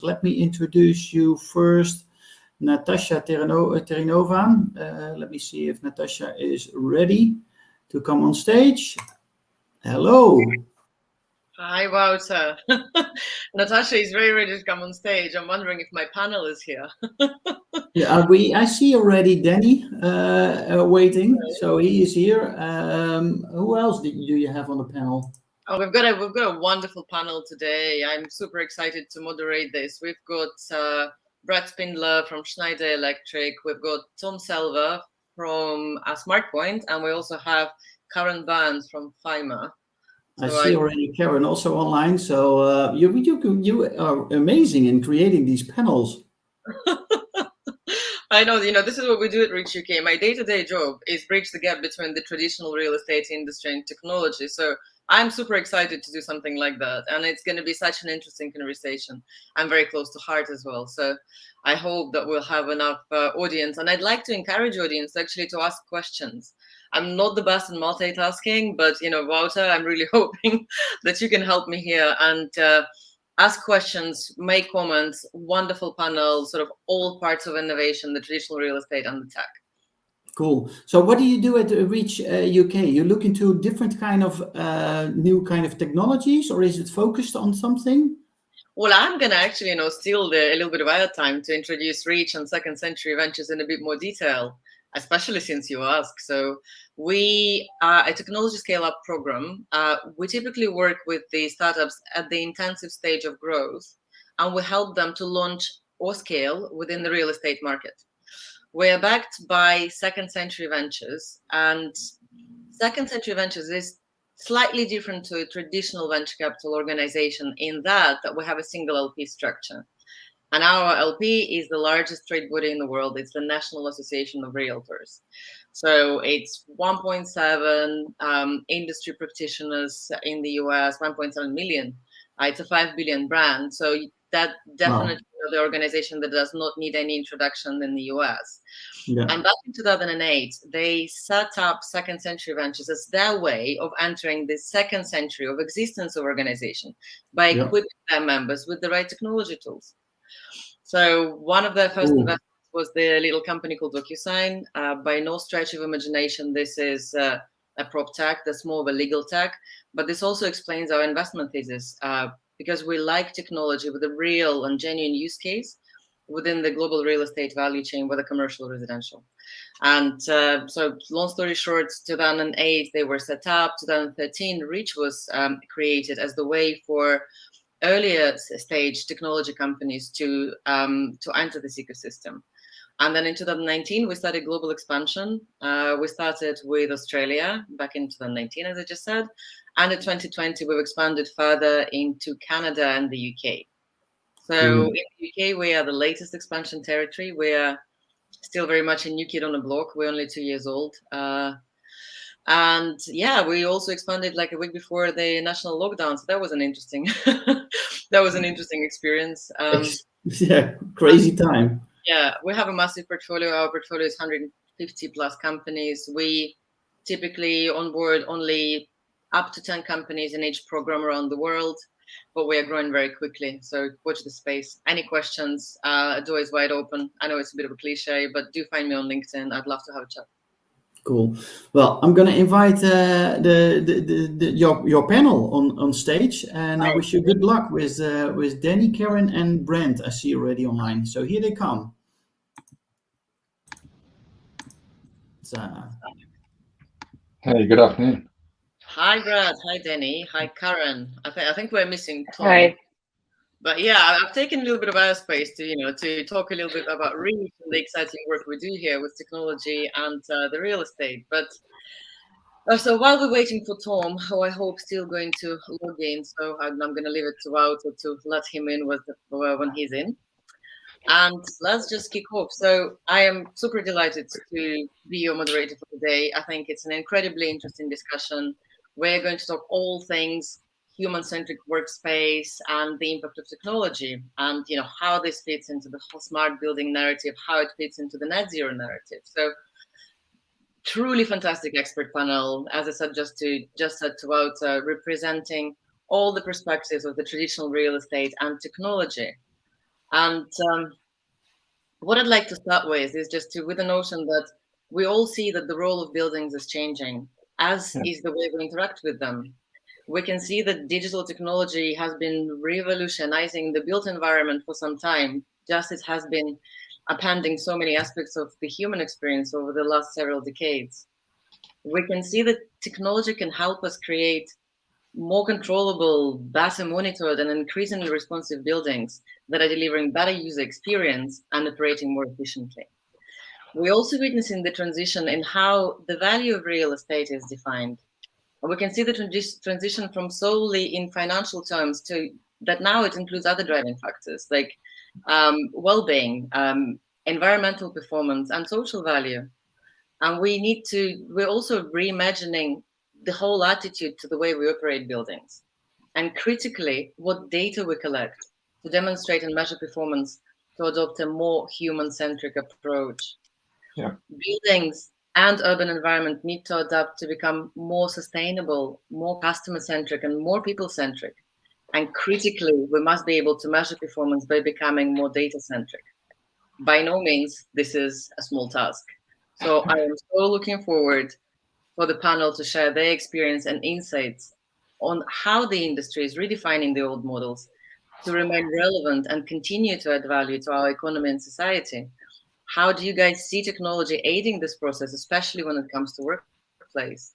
Let me introduce you first, Nathasha Terinova. Let me see if Nathasha is ready to come on stage. Hello. Hi, Wouter. Natasha is very ready to come on stage. I'm wondering if my panel is here. Yeah, I see already Danny waiting, so he is here. Who else do you have on the panel? Oh, we've got a wonderful panel today. I'm super excited to moderate this. We've got Brad Spindler from Schneider Electric. We've got Tom Selva from SmartPoint, and we also have Karen Barnes from FIMA. I see already Karen also online. So you are amazing in creating these panels. I know, this is what we do at Reach UK. My day-to-day job is bridge the gap between the traditional real estate industry and technology. So I'm super excited to do something like that. And it's going to be such an interesting conversation. I'm very close to heart as well. So I hope that we'll have enough audience. And I'd like to encourage audience actually to ask questions. I'm not the best in multitasking, but, Wouter, I'm really hoping that you can help me here and ask questions, make comments. Wonderful panel, sort of all parts of innovation, the traditional real estate and the tech. Cool. So what do you do at Reach UK? You look into different kind of new kind of technologies, or is it focused on something? Well, I'm going to actually, steal a little bit of our time to introduce Reach and Second Century Ventures in a bit more detail, especially since you asked. So we are a technology scale-up program. We typically work with the startups at the intensive stage of growth, and we help them to launch or scale within the real estate market. We are backed by Second Century Ventures, and Second Century Ventures is slightly different to a traditional venture capital organization in that we have a single LP structure. And our LP is the largest trade body in the world. It's the National Association of Realtors. So it's 1.7 industry practitioners in the US, 1.7 million. It's a 5 billion brand. So that definitely the organization that does not need any introduction in the US. Yeah. And back in 2008, they set up Second Century Ventures as their way of entering the second century of existence of organization by equipping their members with the right technology tools. So one of their first investments was the little company called DocuSign. By no stretch of imagination, this is a PropTech, that's more of a legal tech, but this also explains our investment thesis because we like technology with a real and genuine use case within the global real estate value chain, whether commercial or residential. And so long story short, 2008, they were set up. 2013, Reach was created as the way for earlier stage technology companies to enter this ecosystem. And then in 2019, we started global expansion. We started with Australia back in 2019, as I just said. And in 2020, we've expanded further into Canada and the UK. So in the UK, we are the latest expansion territory. We are still very much a new kid on the block. We're only 2 years old. And yeah, we also expanded like a week before the national lockdown. So that was an interesting, experience. Yeah, crazy time. Yeah, we have a massive portfolio. Our portfolio is 150 plus companies. We typically onboard only up to 10 companies in each program around the world, but we are growing very quickly. So watch the space. Any questions? Door is wide open. I know it's a bit of a cliche, but do find me on LinkedIn. I'd love to have a chat. Cool. Well, I'm going to invite your panel on stage, and I wish you good luck with Danny, Karen, and Brent. I see already online. So here they come. Hey, good afternoon. Hi, Brad. Hi, Danny. Hi, Karen. I think we're missing Tom. Hi. But yeah, I've taken a little bit of our space to talk a little bit about Reach and the exciting work we do here with technology and the real estate. But so while we're waiting for Tom, who I hope still going to log in, so I'm going to leave it to Wouter to let him in when he's in. And let's just kick off. So I am super delighted to be your moderator for today. I think it's an incredibly interesting discussion. We're going to talk all things human-centric workspace and the impact of technology, and how this fits into the whole smart building narrative, how it fits into the net zero narrative. So truly fantastic expert panel, as I said, just said to Wouter, representing all the perspectives of the traditional real estate and technology. And what I'd like to start with is just with the notion that we all see that the role of buildings is changing, as is the way we interact with them. We can see that digital technology has been revolutionizing the built environment for some time, just as it has been appending so many aspects of the human experience over the last several decades. We can see that technology can help us create more controllable, better monitored, and increasingly responsive buildings that are delivering better user experience and operating more efficiently. We're also witnessing the transition in how the value of real estate is defined. We can see the transition from solely in financial terms to that now it includes other driving factors like well-being, environmental performance, and social value. And we're also reimagining the whole attitude to the way we operate buildings. And critically, what data we collect to demonstrate and measure performance to adopt a more human-centric approach. Yeah. Buildings and urban environment need to adapt to become more sustainable, more customer-centric, and more people-centric. And critically, we must be able to measure performance by becoming more data-centric. By no means, this is a small task. So I am so looking forward for the panel to share their experience and insights on how the industry is redefining the old models to remain relevant and continue to add value to our economy and society. How do you guys see technology aiding this process, especially when it comes to workplace?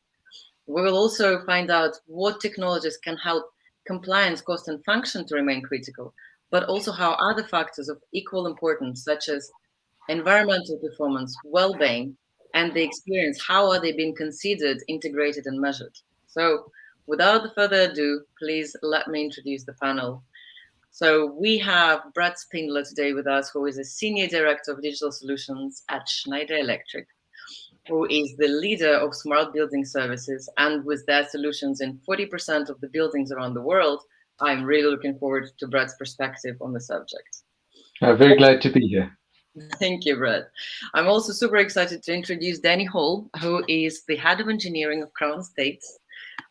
We will also find out what technologies can help compliance, cost, and function to remain critical, but also how other factors of equal importance, such as environmental performance, well-being, and the experience, how are they being considered, integrated, and measured? So without further ado, please let me introduce the panel. So we have Brad Spindler today with us, who is a Senior Director of Digital Solutions at Schneider Electric, who is the leader of smart building services, and with their solutions in 40% of the buildings around the world. I'm really looking forward to Brad's perspective on the subject. Very glad to be here. Thank you, Brad. I'm also super excited to introduce Danny Hall, who is the Head of Engineering of Crown Estates.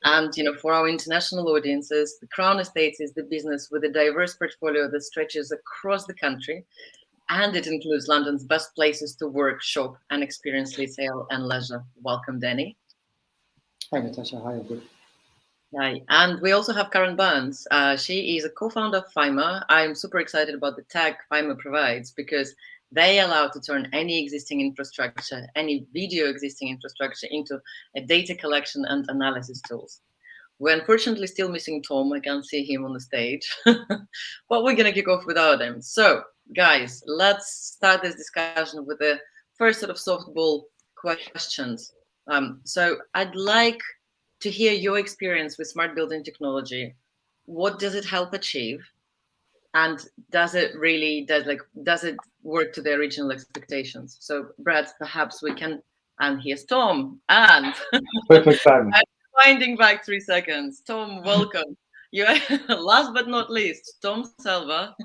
And for our international audiences, the Crown Estates is the business with a diverse portfolio that stretches across the country, and it includes London's best places to work, shop, and experience retail and leisure. Welcome, Danny. Hi, Natasha. Hi, everybody. Hi. And we also have Karen Burns. She is a co-founder of Fimer. I'm super excited about the tech Fimer provides because they allow to turn any existing infrastructure, any video existing infrastructure into a data collection and analysis tools. We're unfortunately still missing Tom. I can't see him on the stage, but we're going to kick off without him. So guys, let's start this discussion with the first sort of softball questions. So I'd like to hear your experience with smart building technology. What does it help achieve? And does it work to the original expectations? So Brad, perhaps we can, and here's Tom, and Perfect time. winding back 3 seconds. Tom, welcome. You last but not least, Tom Selva,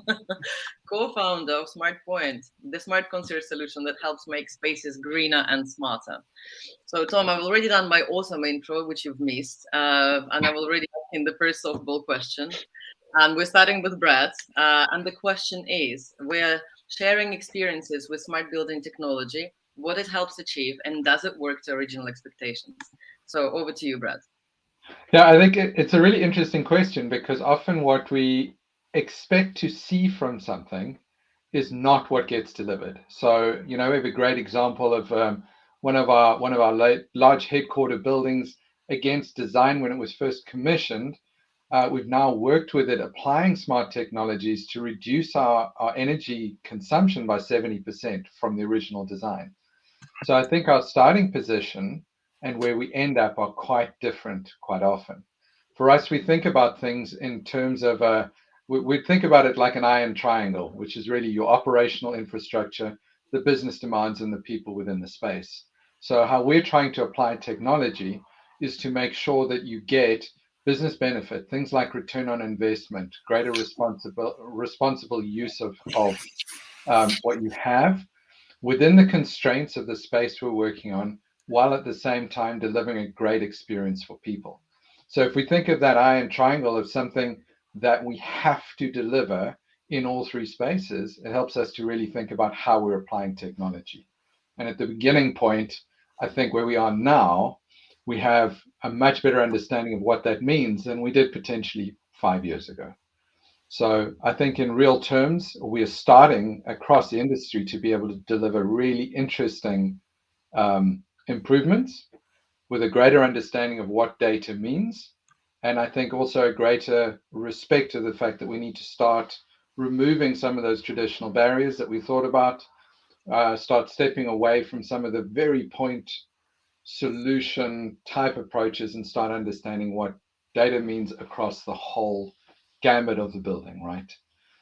co-founder of SmartPoint, the smart concierge solution that helps make spaces greener and smarter. So Tom, I've already done my awesome intro, which you've missed, and I've already in the first softball question. And we're starting with Brad. And the question is, we're sharing experiences with smart building technology, what it helps achieve, and does it work to original expectations? So over to you, Brad. Yeah, I think it's a really interesting question because often what we expect to see from something is not what gets delivered. So, we have a great example of one of our large headquarter buildings against design when it was first commissioned. We've now worked with it, applying smart technologies to reduce our energy consumption by 70% from the original design. So I think our starting position and where we end up are quite different quite often. For us, we think about things in terms of, we think about it like an iron triangle, which is really your operational infrastructure, the business demands, and the people within the space. So how we're trying to apply technology is to make sure that you get business benefit, things like return on investment, greater responsible use of what you have within the constraints of the space we're working on, while at the same time delivering a great experience for people. So if we think of that iron triangle of something that we have to deliver in all three spaces, it helps us to really think about how we're applying technology. And at the beginning point, I think where we are now, we have a much better understanding of what that means than we did potentially 5 years ago. So I think in real terms, we are starting across the industry to be able to deliver really interesting improvements with a greater understanding of what data means. And I think also a greater respect to the fact that we need to start removing some of those traditional barriers that we thought about, start stepping away from some of the very point solution type approaches and start understanding what data means across the whole gamut of the building, right?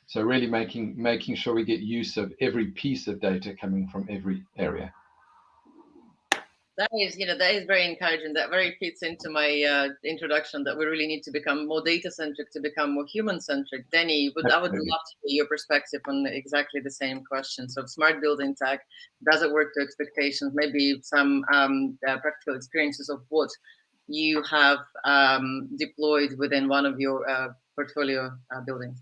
So really making sure we get use of every piece of data coming from every area. That is very encouraging. That very fits into my introduction that we really need to become more data centric to become more human centric. Denny, I would love to hear your perspective on exactly the same question. So, smart building tech, does it work to expectations? Maybe some practical experiences of what you have deployed within one of your portfolio buildings.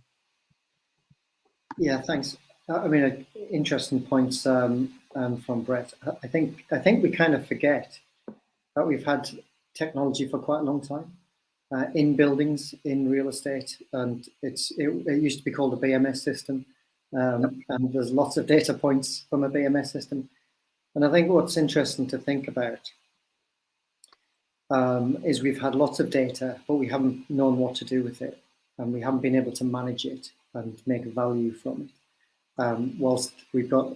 Yeah, thanks. I mean, interesting points from Brett. I think we kind of forget that we've had technology for quite a long time in buildings, in real estate, and it used to be called a BMS system, and there's lots of data points from a BMS system. And I think what's interesting to think about is we've had lots of data, but we haven't known what to do with it, and we haven't been able to manage it and make value from it. Whilst we've got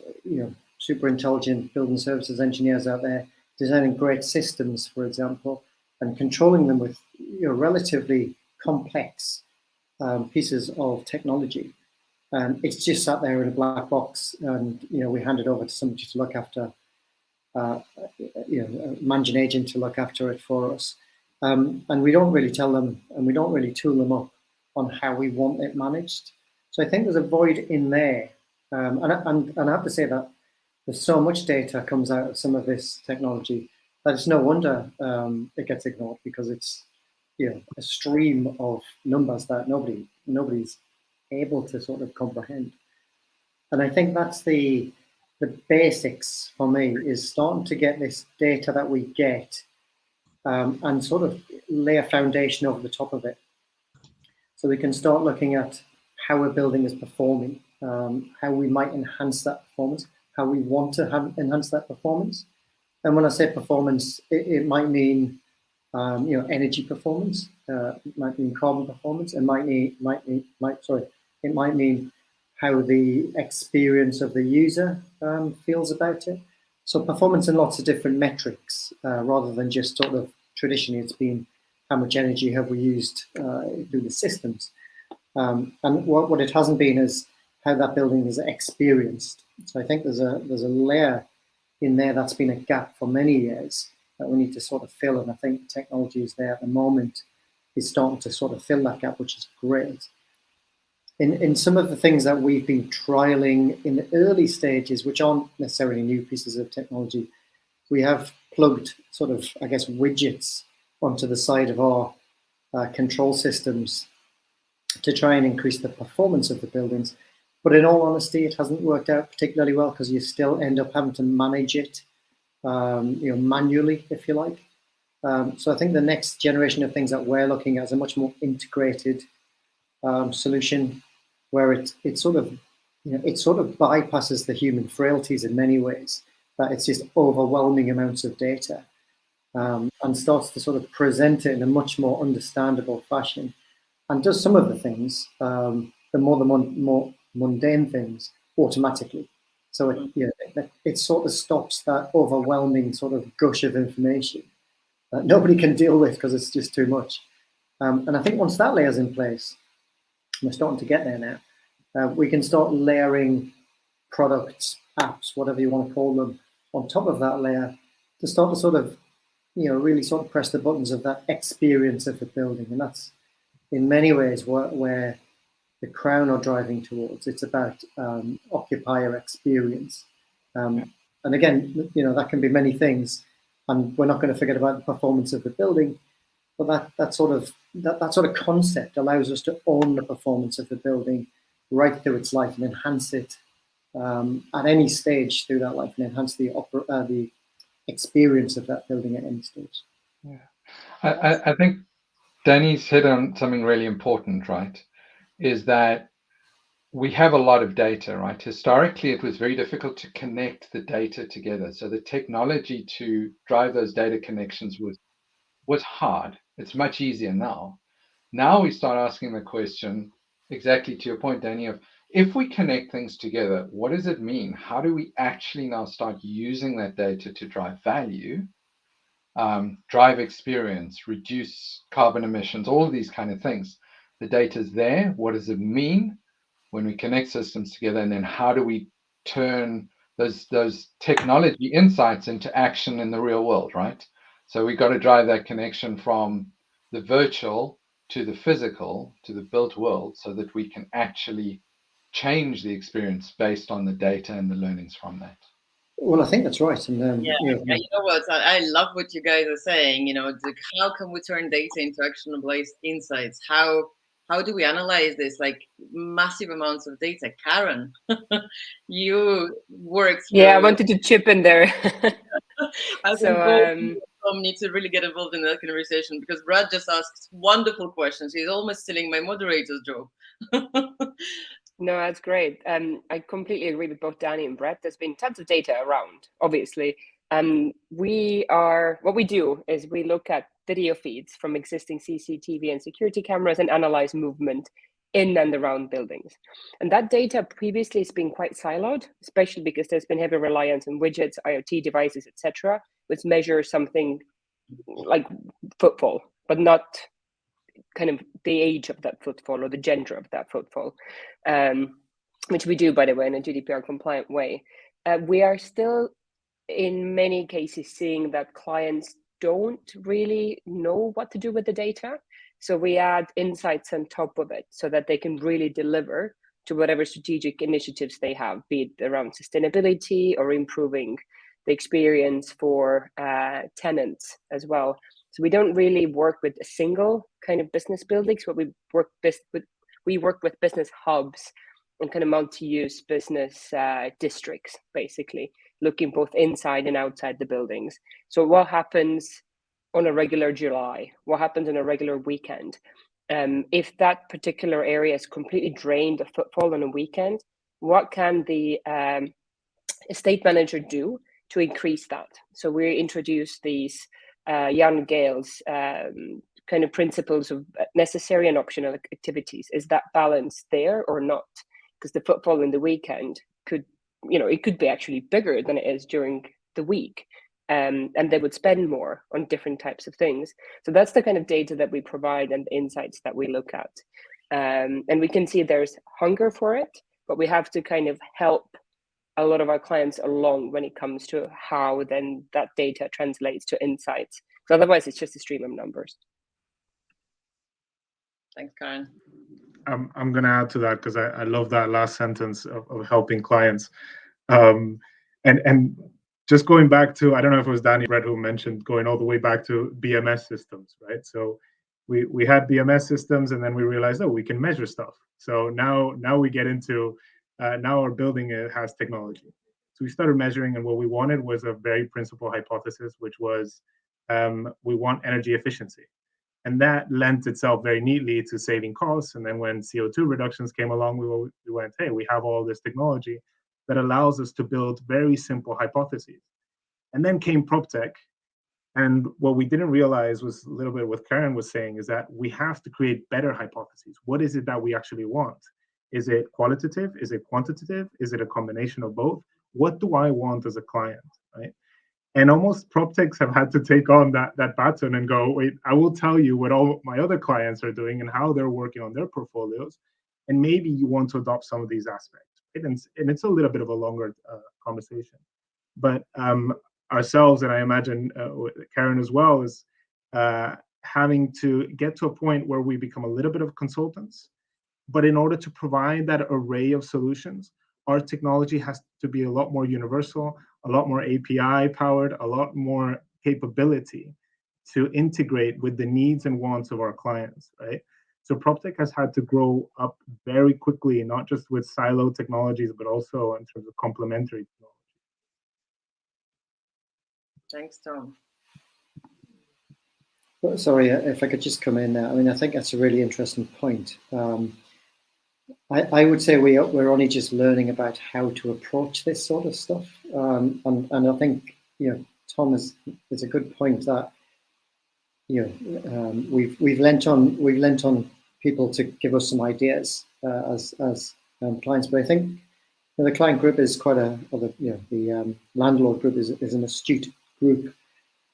super intelligent building services engineers out there designing great systems, for example, and controlling them with relatively complex pieces of technology. It's just sat there in a black box, and we hand it over to somebody to look after, manage an agent to look after it for us, and we don't really tell them, and we don't really tool them up on how we want it managed. So I think there's a void in there, and I have to say that there's so much data comes out of some of this technology that it's no wonder it gets ignored, because it's a stream of numbers that nobody's able to sort of comprehend. And I think that's the basics for me, is starting to get this data that we get and sort of lay a foundation over the top of it, so we can start looking at how a building is performing, how we might enhance that performance, how we want to enhance that performance. And when I say performance, it might mean energy performance, it might mean carbon performance, it might mean how the experience of the user feels about it. So performance in lots of different metrics, rather than just sort of traditionally it's been how much energy have we used through the systems. And what it hasn't been is how that building is experienced. So I think there's a layer in there that's been a gap for many years that we need to sort of fill, and I think technology is there at the moment, is starting to sort of fill that gap, which is great. In some of the things that we've been trialing in the early stages, which aren't necessarily new pieces of technology, we have plugged sort of, I guess, widgets onto the side of our control systems to try and increase the performance of the buildings. But in all honesty, it hasn't worked out particularly well, because you still end up having to manage it manually, if you like. So I think the next generation of things that we're looking at is a much more integrated solution, where it sort of bypasses the human frailties in many ways, that it's just overwhelming amounts of data, and starts to sort of present it in a much more understandable fashion, and does some of the things, the more mundane things, automatically. So it sort of stops that overwhelming sort of gush of information that nobody can deal with, because it's just too much. And I think once that layer's in place, we're starting to get there now, we can start layering products, apps, whatever you want to call them, on top of that layer, to start to sort of, really sort of press the buttons of that experience of the building. And that's in many ways where the Crown are driving towards. It's about occupier experience. And again, that can be many things. And we're not going to forget about the performance of the building. But that sort of concept allows us to own the performance of the building right through its life and enhance it at any stage through that life, and enhance the experience of that building at any stage. Yeah, I think Danny's hit on something really important, right? Is that we have a lot of data, right? Historically, it was very difficult to connect the data together. So the technology to drive those data connections was hard. It's much easier now. Now we start asking the question, exactly to your point, Danny, of if we connect things together, what does it mean? How do we actually now start using that data to drive value, drive experience, reduce carbon emissions, all of these kind of things? The data's there. What does it mean when we connect systems together? And then how do we turn those technology insights into action in the real world, right? So we got to drive that connection from the virtual to the physical, to the built world, so that we can actually change the experience based on the data and the learnings from that. Well, I think that's right. And you know what? I love what you guys are saying. You know, how can we turn data into actionable insights? How do we analyze this? Like massive amounts of data. Karen, you work. Yeah, I wanted to chip in there. I think Tom need to really get involved in that conversation, because Brad just asked wonderful questions. He's almost stealing my moderator's job. No, that's great. I completely agree with both Danny and Brett. There's been tons of data around, obviously. What we do is we look at video feeds from existing CCTV and security cameras and analyze movement in and around buildings. And that data previously has been quite siloed, especially because there's been heavy reliance on widgets, IoT devices, etc., which measure something like footfall, but not kind of the age of that footfall or the gender of that footfall, which we do, by the way, in a GDPR compliant way. We are still, in many cases, seeing that clients don't really know what to do with the data. So we add insights on top of it so that they can really deliver to whatever strategic initiatives they have, be it around sustainability or improving the experience for tenants as well. So we don't really work with a single kind of business buildings, but we work with business hubs and kind of multi-use business districts, basically, looking both inside and outside the buildings. So what happens on a regular July? What happens on a regular weekend? If that particular area is completely drained of footfall on a weekend, what can the estate manager do to increase that? So we introduce these Jan Gale's kind of principles of necessary and optional activities. Is that balance there or not? Because the footfall in the weekend could, it could be actually bigger than it is during the week. And they would spend more on different types of things. So that's the kind of data that we provide and the insights that we look at. And we can see there's hunger for it, but we have to kind of help a lot of our clients along when it comes to how then that data translates to insights. So otherwise, it's just a stream of numbers. Thanks, Karen. I'm going to add to that because I love that last sentence of helping clients. And just going back to, I don't know if it was Danny Brett who mentioned going all the way back to BMS systems, right? So we had BMS systems, and then we realized, oh, we can measure stuff. So now we get into, now our building has technology. So we started measuring, and what we wanted was a very principal hypothesis, which was we want energy efficiency. And that lent itself very neatly to saving costs. And then when CO2 reductions came along, we went, hey, we have all this technology that allows us to build very simple hypotheses. And then came PropTech. And what we didn't realize was a little bit what Karen was saying, is that we have to create better hypotheses. What is it that we actually want? Is it qualitative? Is it quantitative? Is it a combination of both? What do I want as a client, right? And almost PropTechs have had to take on that baton and go, wait, I will tell you what all my other clients are doing and how they're working on their portfolios. And maybe you want to adopt some of these aspects. Right? And it's a little bit of a longer conversation. But ourselves, and I imagine Karen as well, is having to get to a point where we become a little bit of consultants. But in order to provide that array of solutions, our technology has to be a lot more universal, a lot more API powered, a lot more capability to integrate with the needs and wants of our clients, right? So PropTech has had to grow up very quickly, not just with silo technologies, but also in terms of complementary technology. Thanks, Tom. Sorry, if I could just come in there. I mean, I think that's a really interesting point. I would say we're only just learning about how to approach this sort of stuff, and I think Tom is a good point that we've lent on people to give us some ideas as clients, but I think the client group is quite the landlord group is an astute group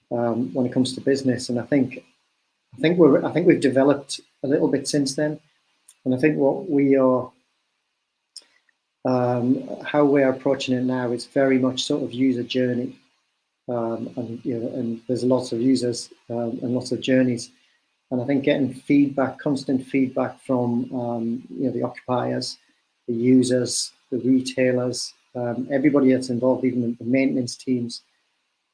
when it comes to business, and I think we've developed a little bit since then, and I think what we are how we're approaching it now is very much sort of user journey, and there's lots of users and lots of journeys, and I think getting feedback, constant feedback from the occupiers, the users, the retailers, everybody that's involved, even the maintenance teams,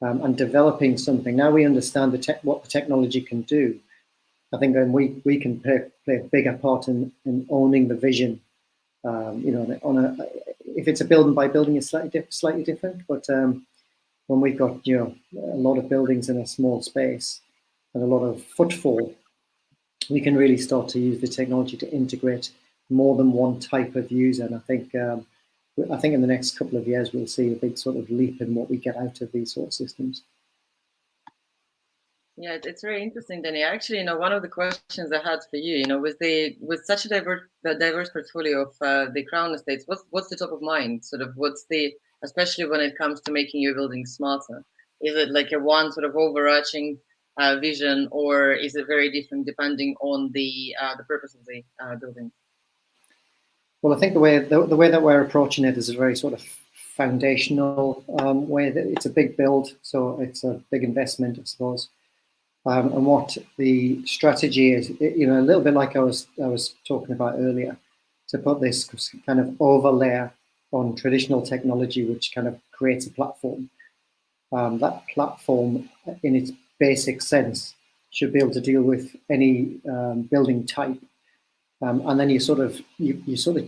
and developing something. Now we understand what the technology can do. I think then we can play a bigger part in owning the vision. If it's a building by building, it's slightly different. But when we've got a lot of buildings in a small space and a lot of footfall, we can really start to use the technology to integrate more than one type of user. And I think in the next couple of years we'll see a big sort of leap in what we get out of these sort of systems. Yeah, it's very interesting, Danny. Actually, one of the questions I had for you, with such a diverse portfolio of the Crown estates, what's the top of mind? Sort of, especially when it comes to making your building smarter? Is it like a one sort of overarching vision, or is it very different depending on the purpose of the building? Well, I think the way that we're approaching it is a very sort of foundational way. That it's a big build, so it's a big investment, I suppose. And what the strategy is, a little bit like I was talking about earlier, to put this kind of overlay on traditional technology, which kind of creates a platform. That platform, in its basic sense, should be able to deal with any building type, and then you sort of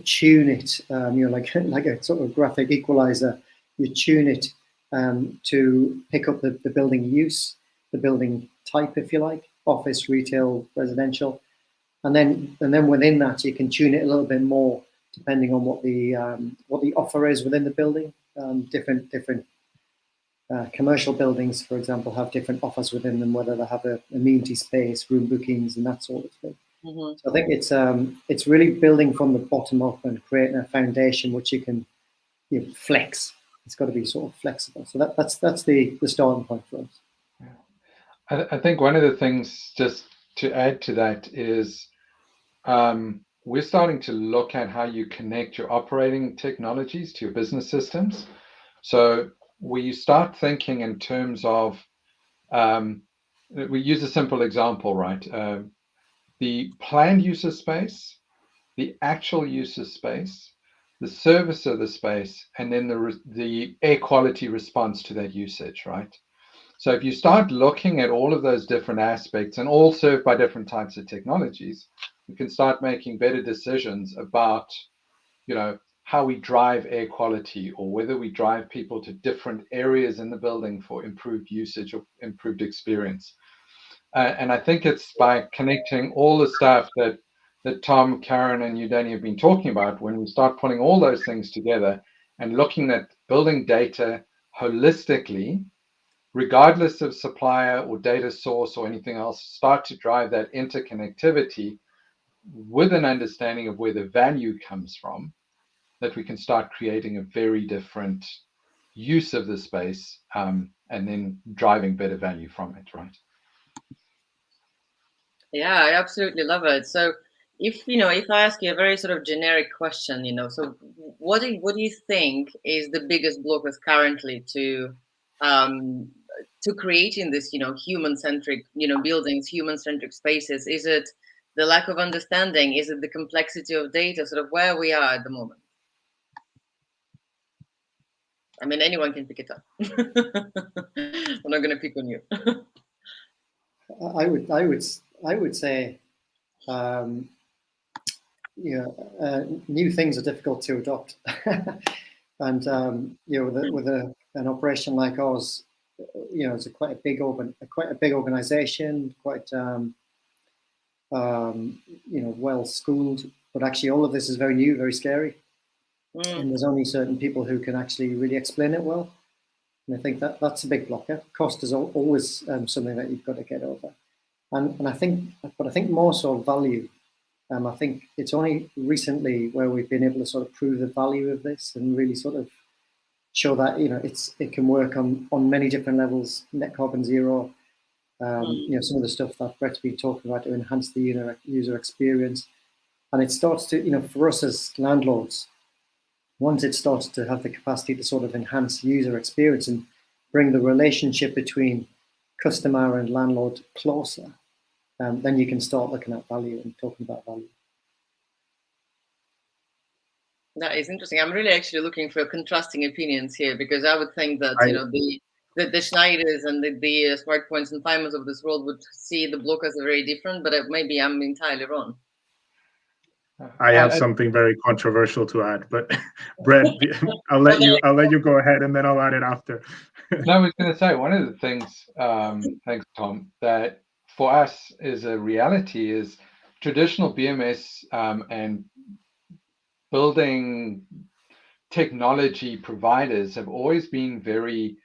tune it. Like a sort of graphic equalizer. You tune it to pick up the building use, the building type, if you like, office, retail, residential, and then within that you can tune it a little bit more depending on what the offer is within the building. Different commercial buildings, for example, have different offers within them, whether they have an amenity space, room bookings, and that sort of thing. Mm-hmm. So I think it's really building from the bottom up and creating a foundation which you can flex. It's got to be sort of flexible. So that's the starting point for us. I think one of the things, just to add to that, is we're starting to look at how you connect your operating technologies to your business systems. So we start thinking in terms of, we use a simple example, right? The planned user space, the actual user space, the service of the space, and then the air quality response to that usage, right? So if you start looking at all of those different aspects, and all served by different types of technologies, you can start making better decisions about, how we drive air quality, or whether we drive people to different areas in the building for improved usage or improved experience. And I think it's by connecting all the stuff that Tom, Karen, and you, Danny, have been talking about, when we start putting all those things together and looking at building data holistically, regardless of supplier or data source or anything else, start to drive that interconnectivity with an understanding of where the value comes from, that we can start creating a very different use of the space, and then driving better value from it, right? Yeah, I absolutely love it. So if I ask you a very sort of generic question, so what do you think is the biggest blockers currently to creating this, human-centric, buildings, human-centric spaces? Is it the lack of understanding? Is it the complexity of data? Sort of where we are at the moment? I mean, anyone can pick it up. I'm not going to pick on you. I would say, new things are difficult to adopt, and with an operation like ours, it's quite a big organization, quite well schooled, but actually all of this is very new, very scary, and there's only certain people who can actually really explain it well. And I think that's a big blocker. Cost is always something that you've got to get over, and I think more so value. I think it's only recently where we've been able to sort of prove the value of this and really sort of show that it can work on many different levels. Net carbon zero, some of the stuff that Brett's been talking about to enhance the user experience, and it starts to for us as landlords, once it starts to have the capacity to sort of enhance user experience and bring the relationship between customer and landlord closer, then you can start looking at value and talking about value. That is interesting. I'm really actually looking for contrasting opinions here, because I would think that the Schneiders and the SmartPoints and Timers of this world would see the blockers as very different, but maybe I'm entirely wrong. I have something very controversial to add, but Brett, I'll let you go ahead, and then I'll add it after. No, I was going to say, one of the things, thanks, Tom, that for us is a reality is traditional BMS and building technology providers have always been very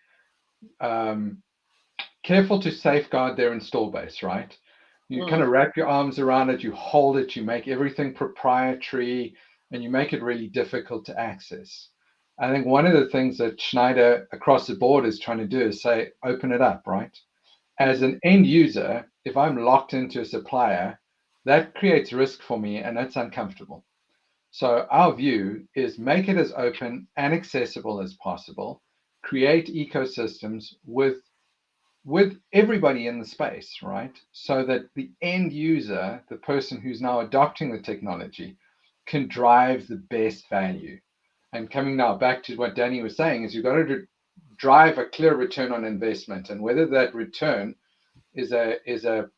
careful to safeguard their install base, right? You kind of wrap your arms around it, you hold it, you make everything proprietary, and you make it really difficult to access. I think one of the things that Schneider across the board is trying to do is say, open it up, right? As an end user, if I'm locked into a supplier, that creates risk for me, and that's uncomfortable. So our view is make it as open and accessible as possible, create ecosystems with everybody in the space, right? So that the end user, the person who's now adopting the technology, can drive the best value. And coming now back to what Danny was saying is you've got to drive a clear return on investment, and whether that return is a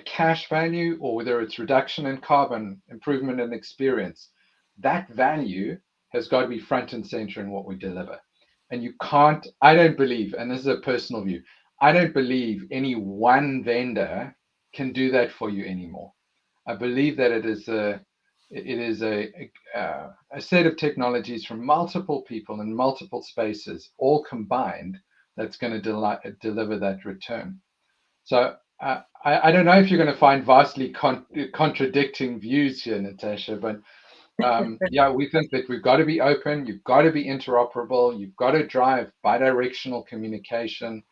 cash value or whether it's reduction in carbon, improvement in experience, that value has got to be front and center in what we deliver. And you can't, I don't believe, and this is a personal view, I don't believe any one vendor can do that for you anymore. I believe that it is a set of technologies from multiple people in multiple spaces, all combined, that's going to deliver that return. So I don't know if you're going to find vastly contradicting views here, Natasha, but yeah, we think that we've got to be open, you've got to be interoperable, you've got to drive bidirectional communication,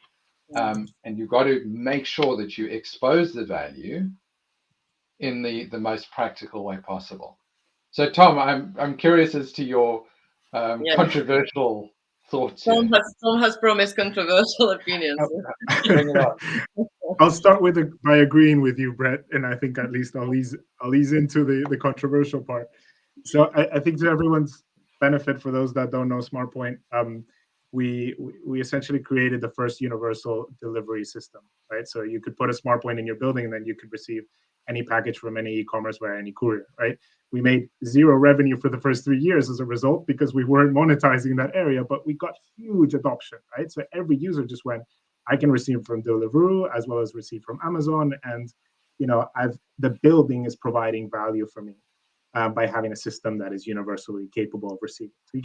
and you've got to make sure that you expose the value in the most practical way possible. So, Tom, I'm curious as to your controversial thoughts here. Tom has promised controversial opinions. I'll start by agreeing with you, Brett, and I think at least I'll ease into the controversial part. So I think to everyone's benefit, for those that don't know SmartPoint, we essentially created the first universal delivery system, right? So you could put a SmartPoint in your building, and then you could receive any package from any e-commerce via any courier, right? We made zero revenue for the first 3 years as a result because we weren't monetizing that area, but we got huge adoption, right? So every user just went, I can receive from Deliveroo as well as receive from Amazon, and the building is providing value for me by having a system that is universally capable of receiving. So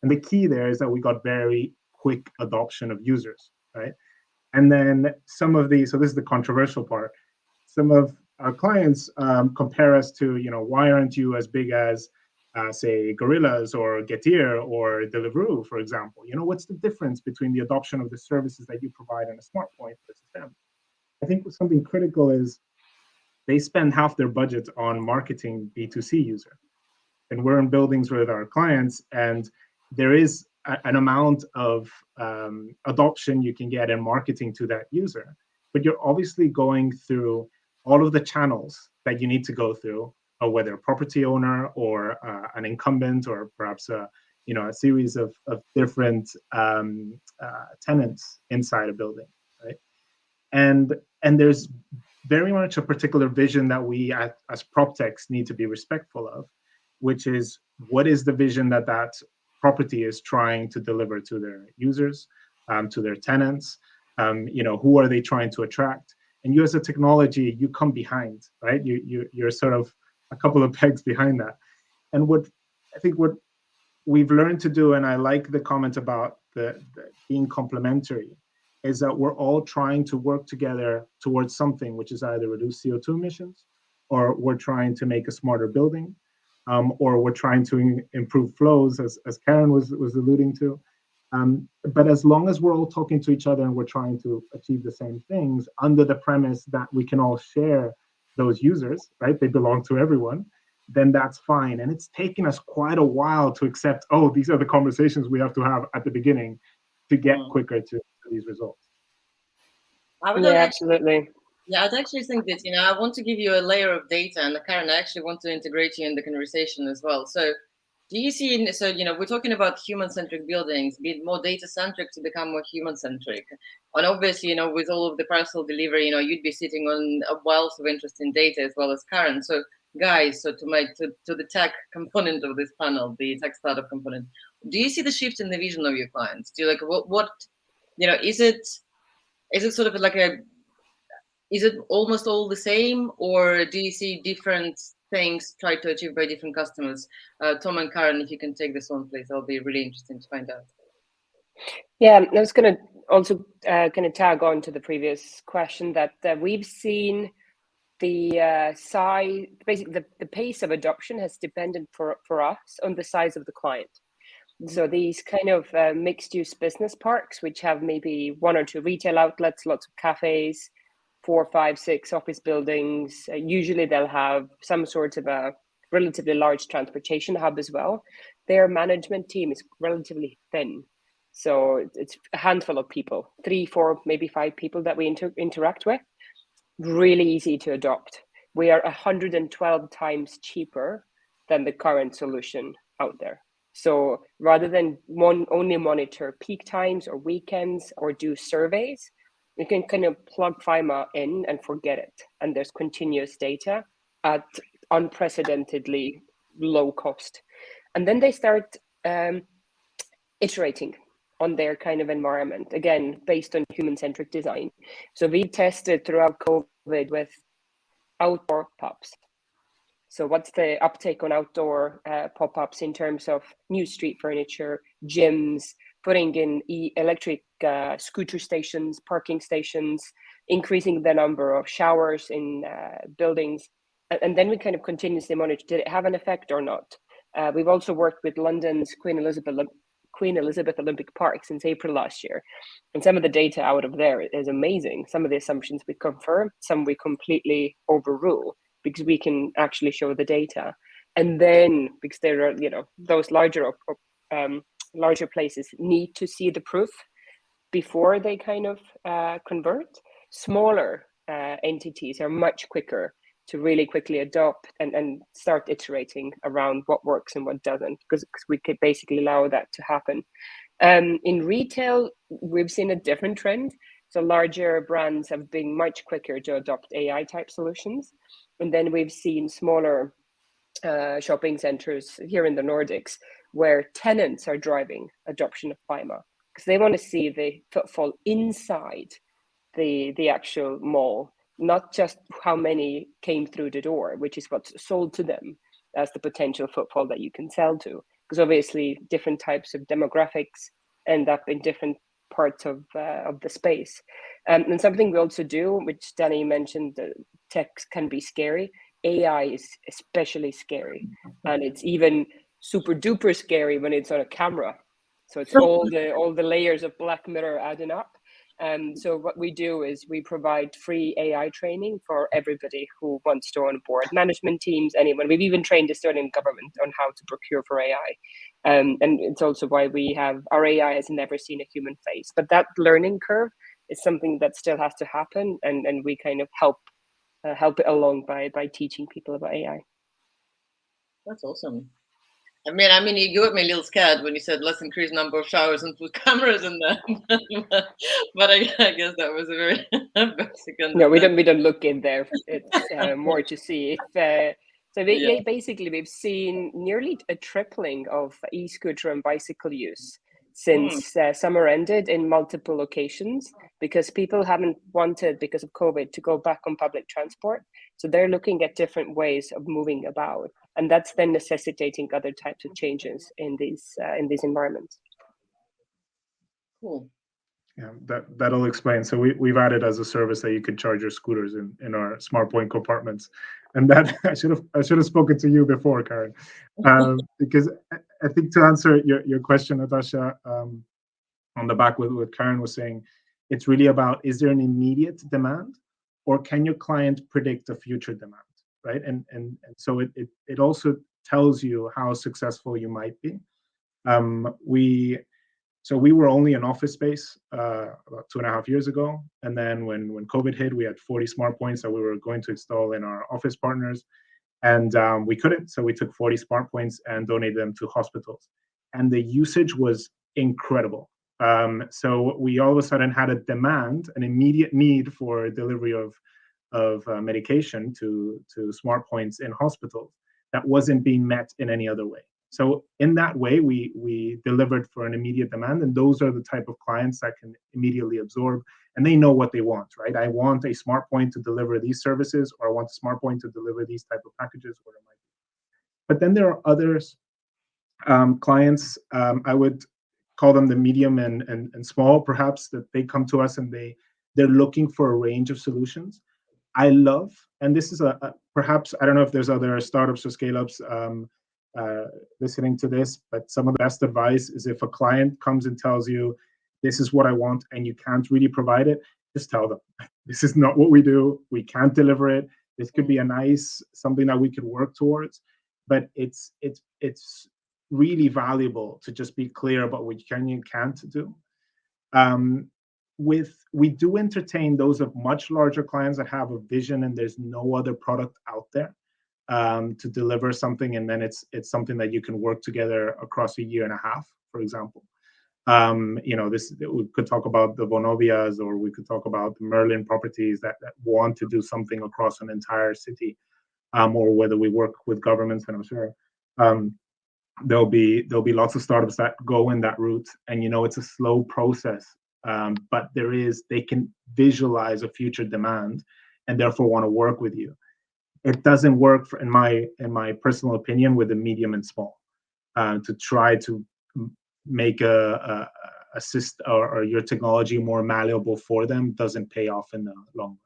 and the key there is that we got very quick adoption of users, right? And then so this is the controversial part. Some of our clients compare us to, why aren't you as big as, say, Gorillas or Getir or Deliveroo, for example? What's the difference between the adoption of the services that you provide on a SmartPoint versus them? I think something critical is they spend half their budget on marketing B2C user. And we're in buildings with our clients, and there is an amount of adoption you can get in marketing to that user. But you're obviously going through all of the channels that you need to go through, or whether a property owner or an incumbent, or perhaps a series of different tenants inside a building, right? And And there's very much a particular vision that we as PropTechs need to be respectful of, which is what is the vision that that property is trying to deliver to their users, to their tenants, who are they trying to attract? And you as a technology, you come behind, right? You're sort of a couple of pegs behind that. And what we've learned to do, and I like the comment about the being complementary, is that we're all trying to work together towards something, which is either reduce CO2 emissions, or we're trying to make a smarter building, or we're trying to improve flows, as Karen was alluding to. But as long as we're all talking to each other and we're trying to achieve the same things under the premise that we can all share those users, right? They belong to everyone, then that's fine. And it's taken us quite a while to accept, oh, these are the conversations we have to have at the beginning to get quicker to these results. Absolutely. Yeah, I'd actually think that, I want to give you a layer of data, and Karen, I actually want to integrate you in the conversation as well. So do you see, we're talking about human-centric buildings, be it more data-centric to become more human-centric. And obviously, with all of the parcel delivery, you'd be sitting on a wealth of interesting data as well as Karen. So guys, to the tech component of this panel, the tech startup component, do you see the shift in the vision of your clients? Do you is it sort of like is it almost all the same, or do you see different things tried to achieve by different customers? Tom and Karen, if you can take this one, please. That'll be really interesting to find out. Yeah, I was going to also kind of tag on to the previous question that we've seen the size, basically the pace of adoption has depended for us on the size of the client. So these kind of mixed-use business parks, which have maybe 1 or 2 retail outlets, lots of cafes, 4, 5, 6 office buildings. Usually they'll have some sort of a relatively large transportation hub as well. Their management team is relatively thin. So it's a handful of people, 3, 4, maybe 5 people that we interact with. Really easy to adopt. We are 112 times cheaper than the current solution out there. So rather than only monitor peak times or weekends or do surveys, you can kind of plug FIMA in and forget it. And there's continuous data at unprecedentedly low cost. And then they start iterating on their kind of environment, again, based on human-centric design. So we tested throughout COVID with outdoor pop-ups. So what's the uptake on outdoor pop-ups in terms of new street furniture, gyms, putting in electric scooter stations, parking stations, increasing the number of showers in buildings. And then we kind of continuously monitor, did it have an effect or not? We've also worked with London's Queen Elizabeth Olympic Park since April last year. And some of the data out of there is amazing. Some of the assumptions we confirm, some we completely overrule because we can actually show the data. And then, because there are, those larger places need to see the proof before they kind of convert. Smaller entities are much quicker to really quickly adopt and start iterating around what works and what doesn't, because we could basically allow that to happen. In retail, we've seen a different trend. So larger brands have been much quicker to adopt AI type solutions. And then we've seen smaller shopping centers here in the Nordics where tenants are driving adoption of FIMA because they want to see the footfall inside the actual mall, not just how many came through the door, which is what's sold to them as the potential footfall that you can sell to. Because obviously different types of demographics end up in different parts of the space. And something we also do, which Danny mentioned, tech can be scary. AI is especially scary. And it's even super duper scary when it's on a camera. So it's all the layers of Black Mirror adding up. So what we do is we provide free AI training for everybody who wants to onboard management teams, anyone. We've even trained the Estonian government on how to procure for AI. And it's also why our AI has never seen a human face. But that learning curve is something that still has to happen. And we kind of help it along by teaching people about AI. That's awesome. I mean, you got me a little scared when you said let's increase number of showers and put cameras in there. But I guess that was a very basic understanding. No, we don't look in there. It's more to see if. Basically, we've seen nearly a tripling of e-scooter and bicycle use since summer ended in multiple locations, because people haven't wanted, because of COVID, to go back on public transport. So they're looking at different ways of moving about, and that's then necessitating other types of changes in these environments. Cool. Yeah, that'll explain. So we've added as a service that you could charge your scooters in our SmartPoint compartments, and that I should have spoken to you before, Karen, because I think to answer your question, Natasha, on the back with what Karen was saying, it's really about, is there an immediate demand, or can your client predict a future demand, right? And so it also tells you how successful you might be. So we were only an office space about 2.5 years ago. And then when COVID hit, we had 40 smart points that we were going to install in our office partners. And we couldn't. So we took 40 smart points and donated them to hospitals. And the usage was incredible. So we all of a sudden had a demand, an immediate need for delivery of medication to smart points in hospitals that wasn't being met in any other way. So in that way, we delivered for an immediate demand, and those are the type of clients that can immediately absorb, and they know what they want, right? I want a smart point to deliver these services, or I want a smart point to deliver these type of packages, whatever it might be. But then there are others, clients, I would call them the medium and small, perhaps, that they come to us and they're looking for a range of solutions. I love, and this is perhaps, I don't know if there's other startups or scale-ups listening to this, but some of the best advice is, if a client comes and tells you, this is what I want, and you can't really provide it, just tell them, this is not what we do. We can't deliver it. This could be something that we could work towards, but it's really valuable to just be clear about what you can and can't do. We do entertain those of much larger clients that have a vision and there's no other product out there to deliver something, and then it's something that you can work together across 1.5 years, for example. We could talk about the Vonovias, or we could talk about the Merlin properties that want to do something across an entire city, or whether we work with governments, and I'm sure there'll be lots of startups that go in that route, and it's a slow process, but they can visualize a future demand and therefore want to work with you. It doesn't work, in my personal opinion, with the medium and small. To try to make assist or your technology more malleable for them doesn't pay off in the long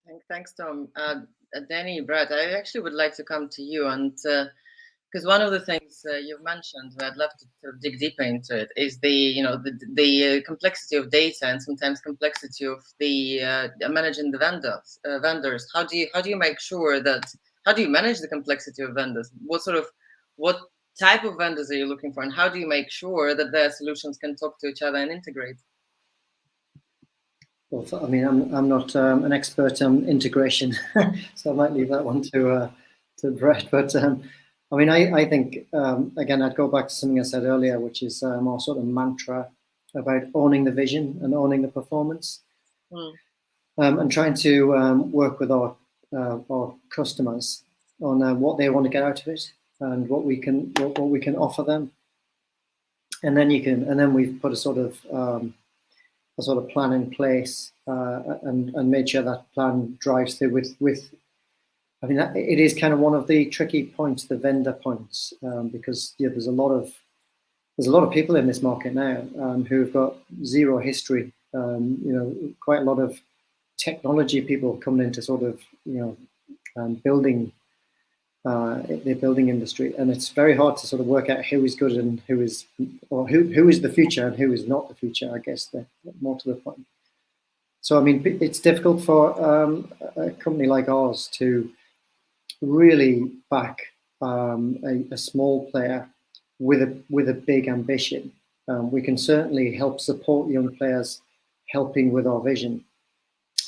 run. Thanks, Tom. Danny, Brett, I actually would like to come to you, and because one of the things you've mentioned, I'd love to dig deeper into it, is the complexity of data, and sometimes complexity of the managing the vendors. How do you make sure that? How do you manage the complexity of vendors? What type of vendors are you looking for, and how do you make sure that their solutions can talk to each other and integrate? Well, I mean, I'm not an expert on integration, so I might leave that one to Brett. But I mean, I think, again, I'd go back to something I said earlier, which is our sort of mantra about owning the vision and owning the performance, and trying to work with our customers on what they want to get out of it and what we can offer them. And then we've put a sort of plan in place and made sure that plan drives through with. I mean, it is kind of one of the tricky points, the vendor points, because there's a lot of people in this market now who've got zero history. Quite a lot of technology people coming into sort of building the building industry, and it's very hard to sort of work out who is good and who is the future and who is not the future. I guess more to the point. So I mean, it's difficult for a company like ours to really back a small player with a big ambition. We can certainly help support young players helping with our vision,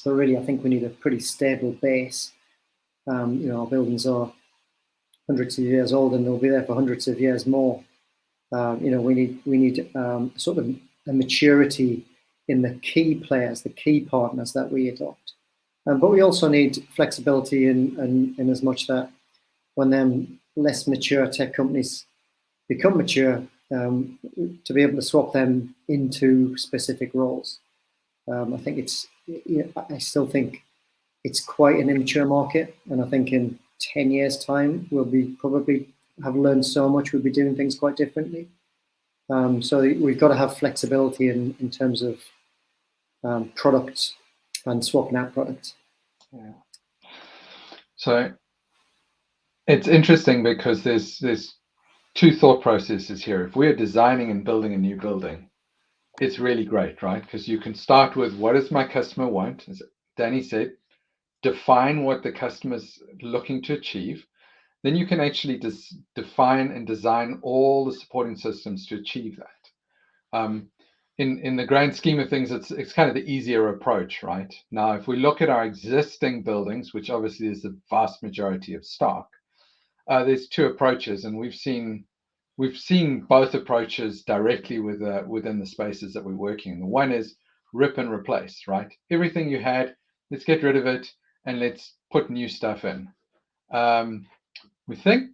but really I think we need a pretty stable base. Our buildings are hundreds of years old, and they'll be there for hundreds of years more. We need sort of a maturity in the key players, the key partners that we adopt. But we also need flexibility in as much that when them less mature tech companies become mature, to be able to swap them into specific roles. I think I still think it's quite an immature market, and I think in 10 years' time we'll be probably have learned so much. We'll be doing things quite differently. So we've got to have flexibility in terms of products and swapping out products. Yeah. So it's interesting because there's two thought processes here. If we're designing and building a new building, it's really great, right? Because you can start with, what does my customer want? As Danny said, define what the customer's looking to achieve. Then you can actually define and design all the supporting systems to achieve that. In the grand scheme of things, it's kind of the easier approach, right? Now, if we look at our existing buildings, which obviously is the vast majority of stock, there's two approaches, and we've seen both approaches directly within the spaces that we're working in. The one is rip and replace, right? Everything you had, let's get rid of it and let's put new stuff in. We think,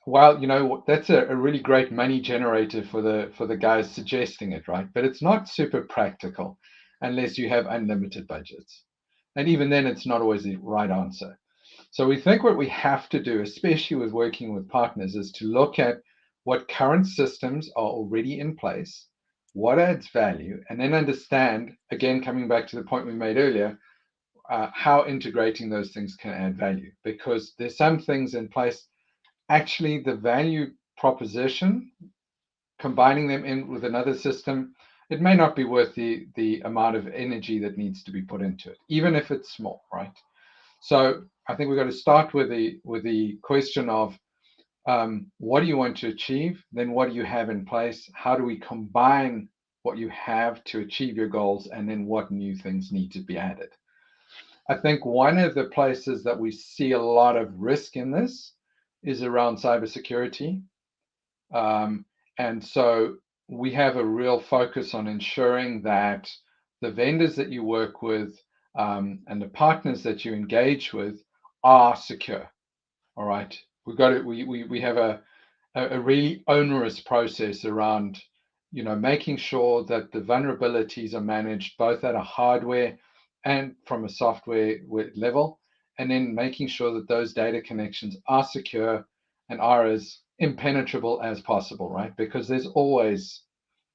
well, that's a really great money generator for the guys suggesting it, right? But it's not super practical unless you have unlimited budgets. And even then, it's not always the right answer. So we think what we have to do, especially with working with partners, is to look at what current systems are already in place, what adds value, and then understand, again, coming back to the point we made earlier, how integrating those things can add value. Because there's some things in place, actually the value proposition, combining them in with another system, it may not be worth the amount of energy that needs to be put into it, even if it's small, right? So I think we've got to start with the question of what do you want to achieve? Then what do you have in place? How do we combine what you have to achieve your goals? And then what new things need to be added? I think one of the places that we see a lot of risk in this is around cybersecurity. And so we have a real focus on ensuring that the vendors that you work with and the partners that you engage with are secure. All right, we have a really onerous process around making sure that the vulnerabilities are managed both at a hardware and from a software level, and then making sure that those data connections are secure and are as impenetrable as possible, right? Because there's always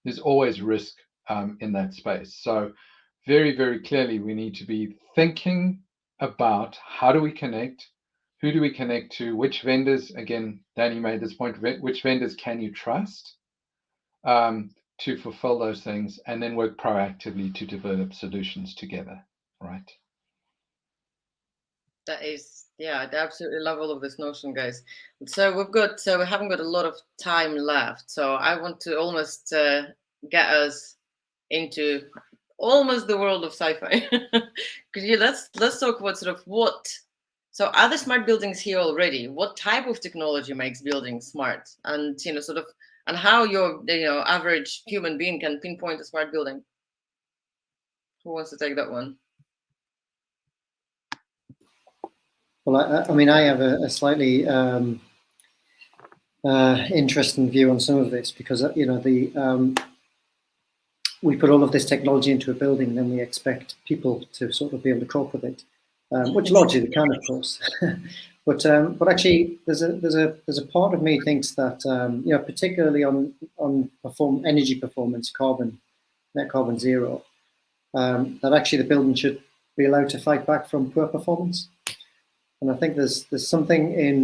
risk in that space. So very, very clearly, we need to be thinking about how do we connect, who do we connect to, which vendors, again, Danny made this point, which vendors can you trust to fulfill those things, and then work proactively to develop solutions together, right? That is, yeah, I absolutely love all of this notion, guys. So we haven't got a lot of time left. So I want to almost get us into almost the world of sci-fi. Let's talk about sort of what. So are the smart buildings here already? What type of technology makes buildings smart? And sort of, and how your average human being can pinpoint a smart building? Who wants to take that one? Well, I mean, I have a slightly interesting view on some of this because we put all of this technology into a building, and then we expect people to sort of be able to cope with it, which largely they can, of course. but actually, there's a part of me thinks that particularly on energy performance, net carbon zero, that actually the building should be allowed to fight back from poor performance. And I think there's something in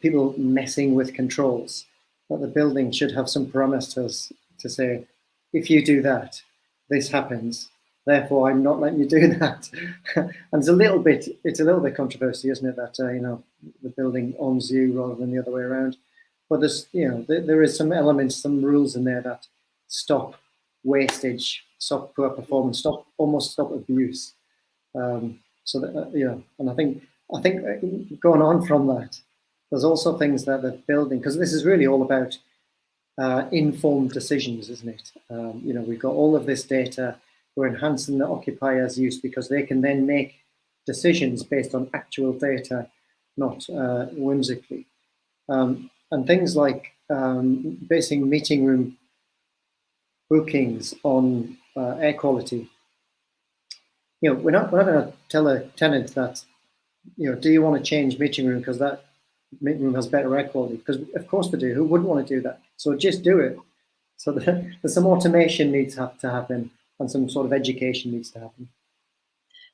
people messing with controls, that the building should have some parameters to say, if you do that, this happens. Therefore, I'm not letting you do that. And it's a little bit controversial, isn't it? That the building owns you rather than the other way around. But there's there is some elements, some rules in there that stop wastage, stop poor performance, stop abuse. So that and I think I think going on from that, there's also things that the building, because this is really all about informed decisions, isn't it? We've got all of this data. We're enhancing the occupier's use because they can then make decisions based on actual data, not whimsically. And things like basing meeting room bookings on air quality. We're not going to tell a tenant that, do you want to change meeting room because that meeting room has better air quality? Because of course they do. Who wouldn't want to do that? So just do it. So there's some automation needs to happen, and some sort of education needs to happen.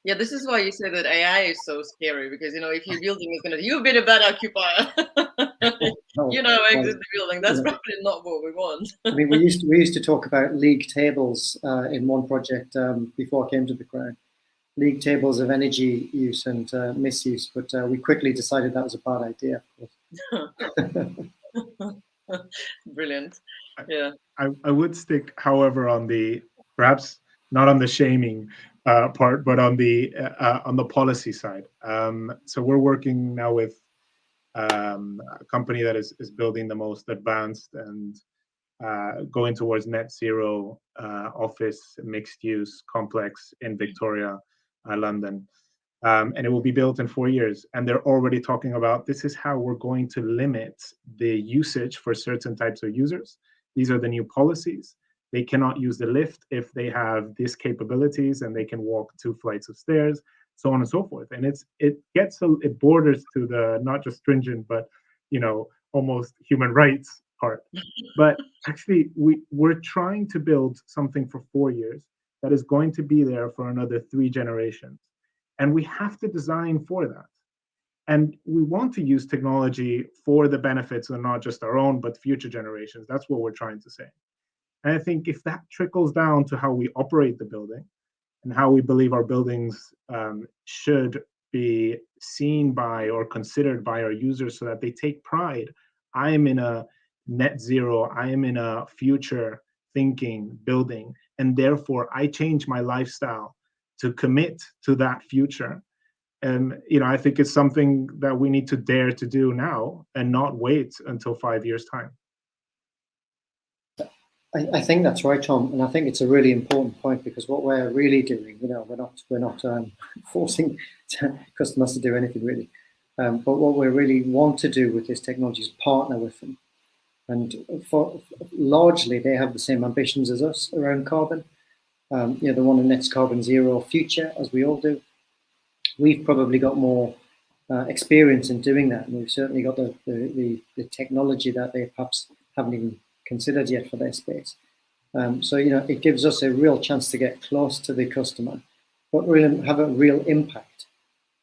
Yeah, this is why you say that AI is so scary, because if your building is gonna, you've been a bad occupier, exit the building. That's probably not what we want. I mean, we used to talk about league tables in one project before I came to the Crown. League tables of energy use and misuse, but we quickly decided that was a bad idea. Brilliant. Yeah. I would stick, however, on the, perhaps not on the shaming part, but on the policy side. So we're working now with a company that is building the most advanced and going towards net zero office mixed use complex in Victoria, London. And it will be built in 4 years. And they're already talking about, this is how we're going to limit the usage for certain types of users. These are the new policies. They cannot use the lift if they have these capabilities, and they can walk 2 flights of stairs, so on and so forth. And it borders to the not just stringent, but almost human rights part. But actually, we're trying to build something for 4 years that is going to be there for another 3 generations. And we have to design for that. And we want to use technology for the benefits of not just our own, but future generations. That's what we're trying to say. And I think if that trickles down to how we operate the building and how we believe our buildings should be seen by or considered by our users, so that they take pride. I am in a net zero, I am in a future thinking building, and therefore I change my lifestyle to commit to that future. And I think it's something that we need to dare to do now and not wait until 5 years' time. I think that's right, Tom, and I think it's a really important point, because what we're really doing, we're not forcing customers to do anything really, but what we really want to do with this technology is partner with them, and largely they have the same ambitions as us around carbon. They want a net carbon zero future, as we all do. We've probably got more experience in doing that, and we've certainly got the technology that they perhaps haven't even considered yet for their space. So it gives us a real chance to get close to the customer, but really have a real impact.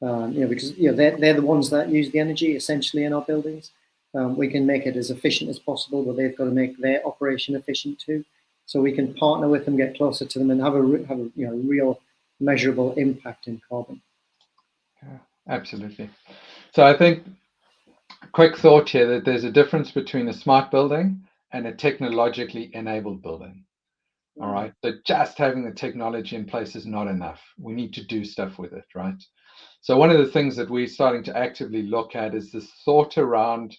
Because they're the ones that use the energy essentially in our buildings. We can make it as efficient as possible, but they've got to make their operation efficient too. So we can partner with them, get closer to them, and have a real measurable impact in carbon. Yeah, absolutely. So I think, quick thought here, that there's a difference between a smart building and a technologically enabled building. All right. So just having the technology in place is not enough. We need to do stuff with it, right? So one of the things that we're starting to actively look at is this thought around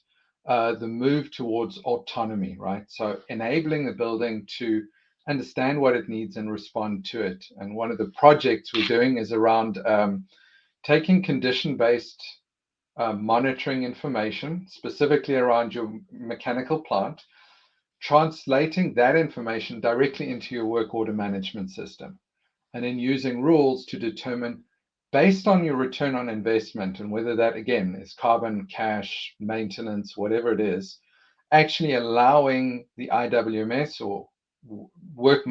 the move towards autonomy, right? So enabling the building to understand what it needs and respond to it. And one of the projects we're doing is around taking condition-based monitoring information, specifically around your mechanical plant, translating that information directly into your work order management system, and then using rules to determine, based on your return on investment, and whether that, again, is carbon, cash, maintenance, whatever it is, actually allowing the IWMS or work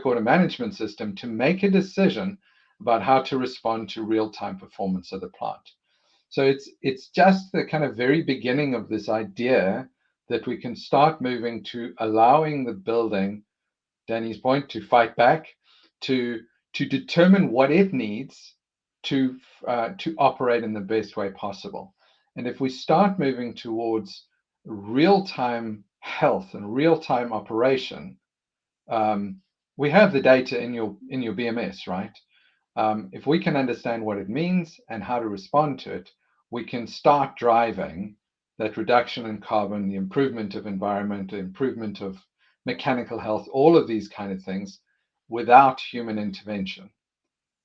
order management system to make a decision about how to respond to real-time performance of the plant. So it's just the kind of very beginning of this idea that we can start moving to allowing the building, Danny's point, to fight back, to determine what it needs to operate in the best way possible. And if we start moving towards real-time health and real-time operation, we have the data in your BMS, right? If we can understand what it means and how to respond to it, we can start driving that reduction in carbon, the improvement of environment, the improvement of mechanical health, all of these kind of things without human intervention.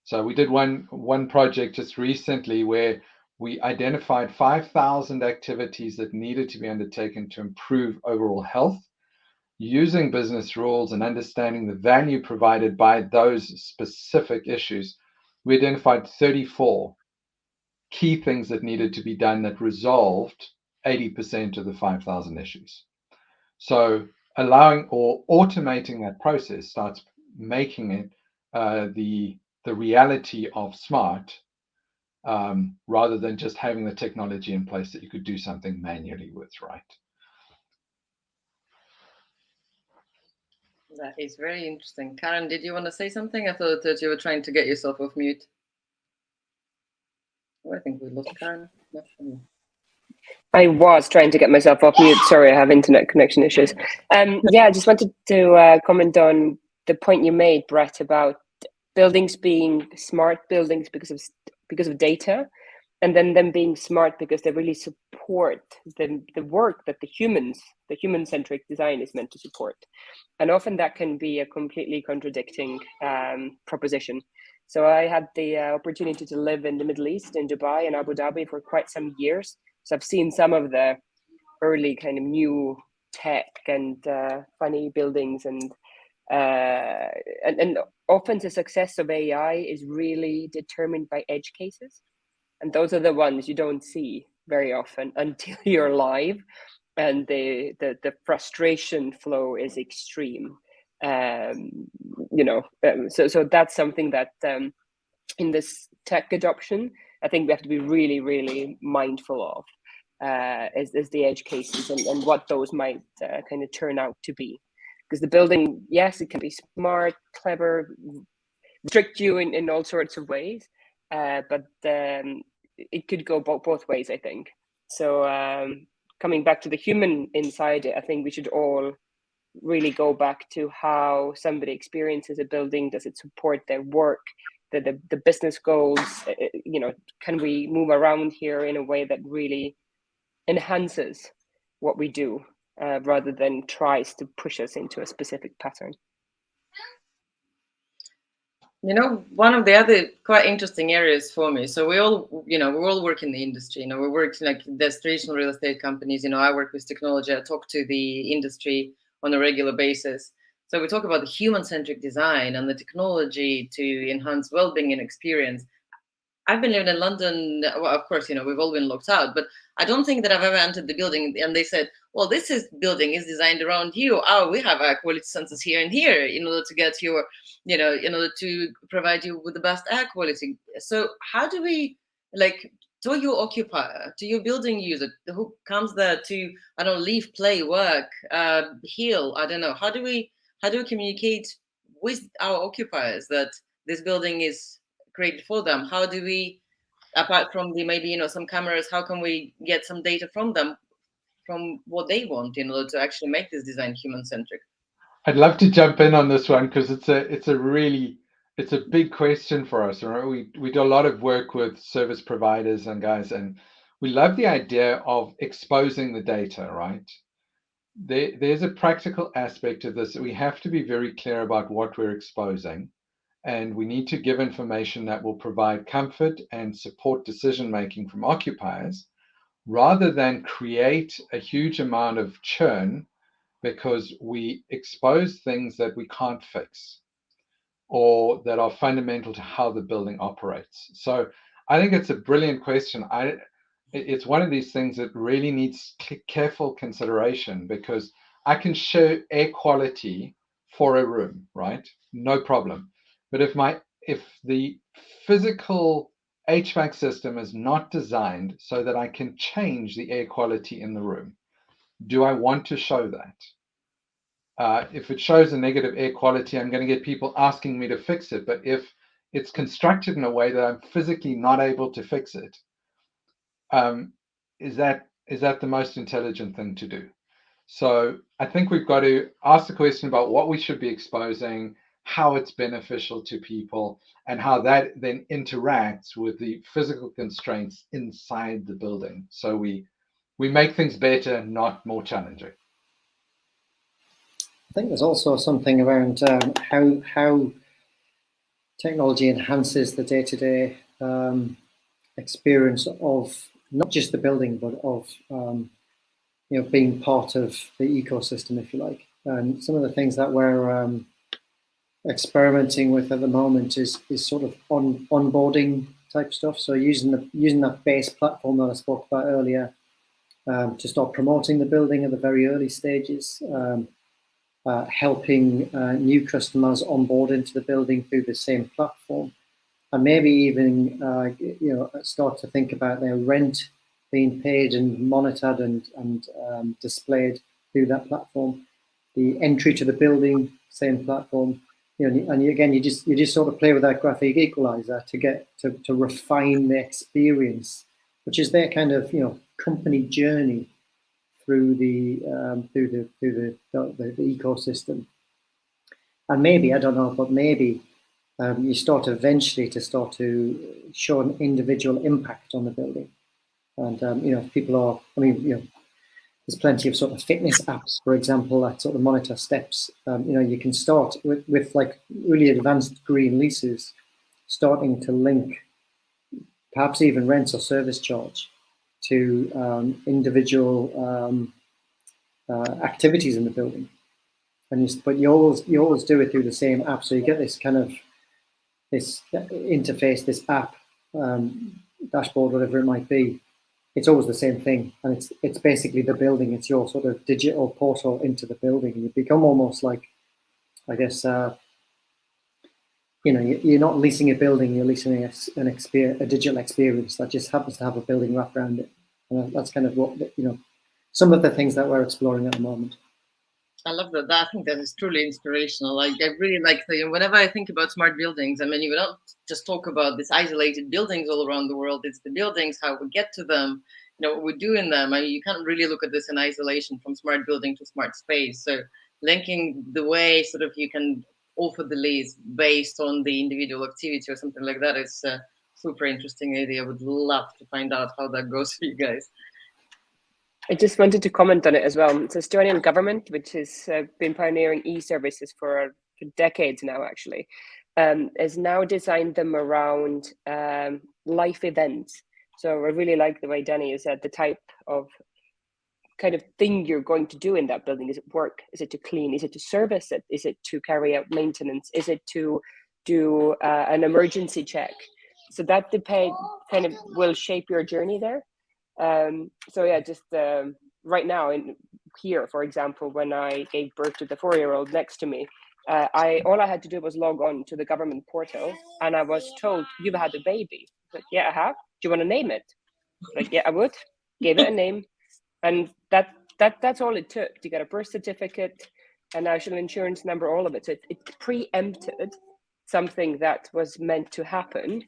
So we did one project just recently where we identified 5,000 activities that needed to be undertaken to improve overall health, using business rules and understanding the value provided by those specific issues. We identified 34 key things that needed to be done that resolved 80% of the 5,000 issues. So allowing or automating that process starts making it the reality of smart, rather than just having the technology in place that you could do something manually with, right? That is very interesting. Karen, did you want to say something? I thought that you were trying to get yourself off mute. Oh, I think we lost Karen. I was trying to get myself off mute. Sorry, I have internet connection issues. Yeah, I just wanted to comment on the point you made, Brett, about buildings being smart buildings because of data, and then them being smart because they really support the work that the human-centric design is meant to support. And often that can be a completely contradicting proposition. So I had the opportunity to live in the Middle East, in Dubai and Abu Dhabi for quite some years. So I've seen some of the early kind of new tech and funny buildings, and often the success of AI is really determined by edge cases. And those are the ones you don't see very often until you're live, and the frustration flow is extreme. So that's something that in this tech adoption, I think we have to be really, really mindful of, is the edge cases and what those might kind of turn out to be. Because the building, yes, it can be smart, clever, restrict you in all sorts of ways, but it could go both ways, I think. So coming back to the human inside it, I think we should all really go back to how somebody experiences a building. Does it support their work, the business goals? Can we move around here in a way that really enhances what we do, rather than tries to push us into a specific pattern? One of the other quite interesting areas for me, so we all work in the industry. We work like there's traditional real estate companies. I work with technology. I talk to the industry on a regular basis. So we talk about the human-centric design and the technology to enhance well-being and experience. I've been living in London. Well, of course, we've all been locked out, but I don't think that I've ever entered the building and they said, well, building is designed around you. Oh, we have air quality sensors here and here in order to get your, in order to provide you with the best air quality. So how do we, to your occupier, to your building user who comes there to, live, play, work, heal, how do we communicate with our occupiers that this building is created for them? How do we, apart from some cameras, how can we get some data from them, from what they want in order to actually make this design human-centric? I'd love to jump in on this one because it's a big question for us. Right? We do a lot of work with service providers and guys, and we love the idea of exposing the data, right? There's a practical aspect of this. We have to be very clear about what we're exposing, and we need to give information that will provide comfort and support decision-making from occupiers, rather than create a huge amount of churn because we expose things that we can't fix or that are fundamental to how the building operates. So I think it's a brilliant question. It's one of these things that really needs careful consideration, because I can show air quality for a room, right? No problem. But if the physical HVAC system is not designed so that I can change the air quality in the room, do I want to show that? If it shows a negative air quality, I'm going to get people asking me to fix it. But if it's constructed in a way that I'm physically not able to fix it, is that the most intelligent thing to do? So I think we've got to ask the question about what we should be exposing, how it's beneficial to people, and how that then interacts with the physical constraints inside the building. So we make things better, not more challenging. I think there's also something around how technology enhances the day-to-day experience of not just the building, but of being part of the ecosystem, if you like. And some of the things that we're experimenting with at the moment is sort of onboarding type stuff. So using that base platform that I spoke about earlier to start promoting the building at the very early stages, helping new customers onboard into the building through the same platform, and maybe even start to think about their rent being paid and monitored and displayed through that platform. The entry to the building, same platform. And again, you just sort of play with that graphic equalizer to get to refine the experience, which is their kind of company journey through the ecosystem. And maybe, I don't know, but maybe you start eventually to show an individual impact on the building. And if people are, there's plenty of sort of fitness apps, for example, that sort of monitor steps. You can start with like really advanced green leases, starting to link perhaps even rent or service charge to individual activities in the building. But you always do it through the same app, so you get this kind of this interface, this app, dashboard, whatever it might be. It's always the same thing, and it's basically the building. It's your sort of digital portal into the building, and you become almost like, I guess, you're not leasing a building, you're leasing a digital experience that just happens to have a building wrapped around it. And that's kind of what some of the things that we're exploring at the moment. I love that. I think that is truly inspirational. Like, I really like whenever I think about smart buildings, we don't just talk about these isolated buildings all around the world. It's the buildings, how we get to them, what we do in them. You can't really look at this in isolation from smart building to smart space. So linking the way sort of you can offer the lease based on the individual activity or something like that is a super interesting idea. I would love to find out how that goes for you guys. I just wanted to comment on it as well. So Estonian government, which has been pioneering e-services for decades now, actually, has now designed them around life events. So I really like the way Danny said the type of kind of thing you're going to do in that building. Is it work? Is it to clean? Is it to service it? Is it to carry out maintenance? Is it to do an emergency check? So that kind of will shape your journey there. So yeah, just right now here, for example, when I gave birth to the 4-year-old next to me, all I had to do was log on to the government portal, and I was told, "You've had a baby." Like, yeah, I have. Do you want to name it? Like, yeah, I would. Gave it a name, and that's all it took to get a birth certificate, a national insurance number, all of it. So it preempted something that was meant to happen,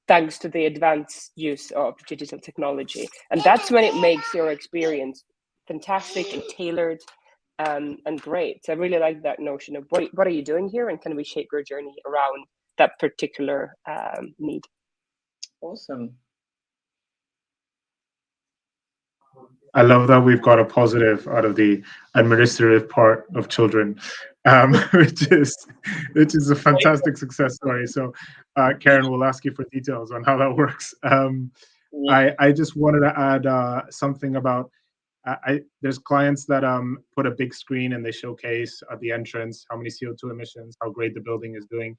thanks to the advanced use of digital technology. And that's when it makes your experience fantastic and tailored and great. So I really like that notion of what are you doing here, and can we shape your journey around that particular need? Awesome. I love that we've got a positive out of the administrative part of children, which is a fantastic success story. So, Karen, we'll ask you for details on how that works. I just wanted to add something about there's clients that put a big screen and they showcase at the entrance how many CO2 emissions, how great the building is doing.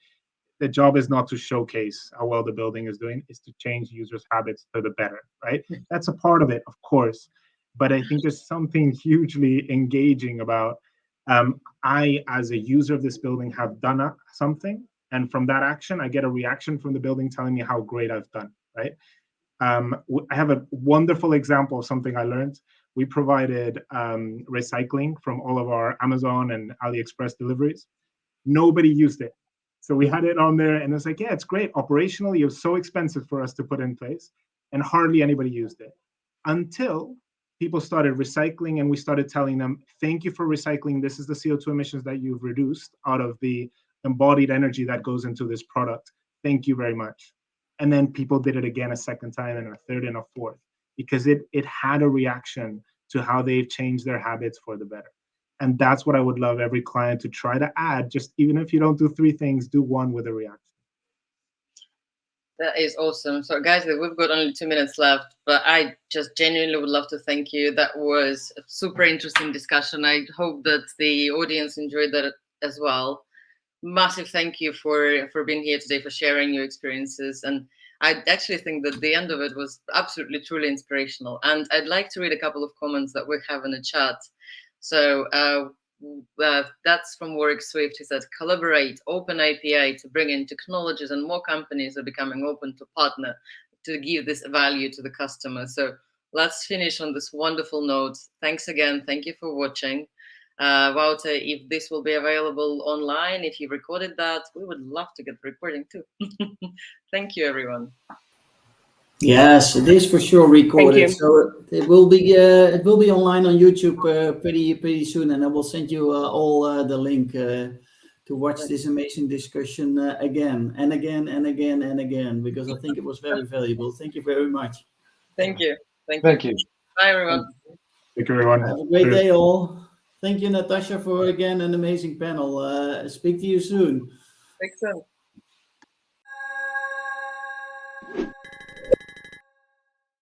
The job is not to showcase how well the building is doing, it's to change users' habits for the better, right? That's a part of it, of course. But I think there's something hugely engaging about I, as a user of this building, have done something. And from that action, I get a reaction from the building telling me how great I've done, right? I have a wonderful example of something I learned. We provided recycling from all of our Amazon and AliExpress deliveries. Nobody used it. So we had it on there, and it's like, yeah, it's great. Operationally, it was so expensive for us to put in place, and hardly anybody used it until people started recycling, and we started telling them, thank you for recycling. This is the CO2 emissions that you've reduced out of the embodied energy that goes into this product. Thank you very much. And then people did it again a second time and a third and a fourth, because it had a reaction to how they've changed their habits for the better. And that's what I would love every client to try to add. Just even if you don't do 3 things, do 1 with a reaction. That is awesome. So guys, we've got only 2 minutes left, but I just genuinely would love to thank you. That was a super interesting discussion. I hope that the audience enjoyed that as well. Massive thank you for being here today, for sharing your experiences. And I actually think that the end of it was absolutely, truly inspirational. And I'd like to read a couple of comments that we have in the chat. So that's from Warwick Swift. He said, collaborate, open API to bring in technologies, and more companies are becoming open to partner to give this value to the customer. So let's finish on this wonderful note. Thanks again. Thank you for watching. Wouter, if this will be available online, if you recorded that, we would love to get the recording too. Thank you, everyone. Yes, it is for sure recorded. So it will be online on YouTube pretty soon, and I will send you all the link to watch this amazing discussion again and again and again and again, because I think it was very valuable. Thank you very much. Thank you. Thank you. Bye, everyone. Thank you, everyone. Have a great day, all. Thank you, Natasha, for again an amazing panel. Speak to you soon. Thanks, soon.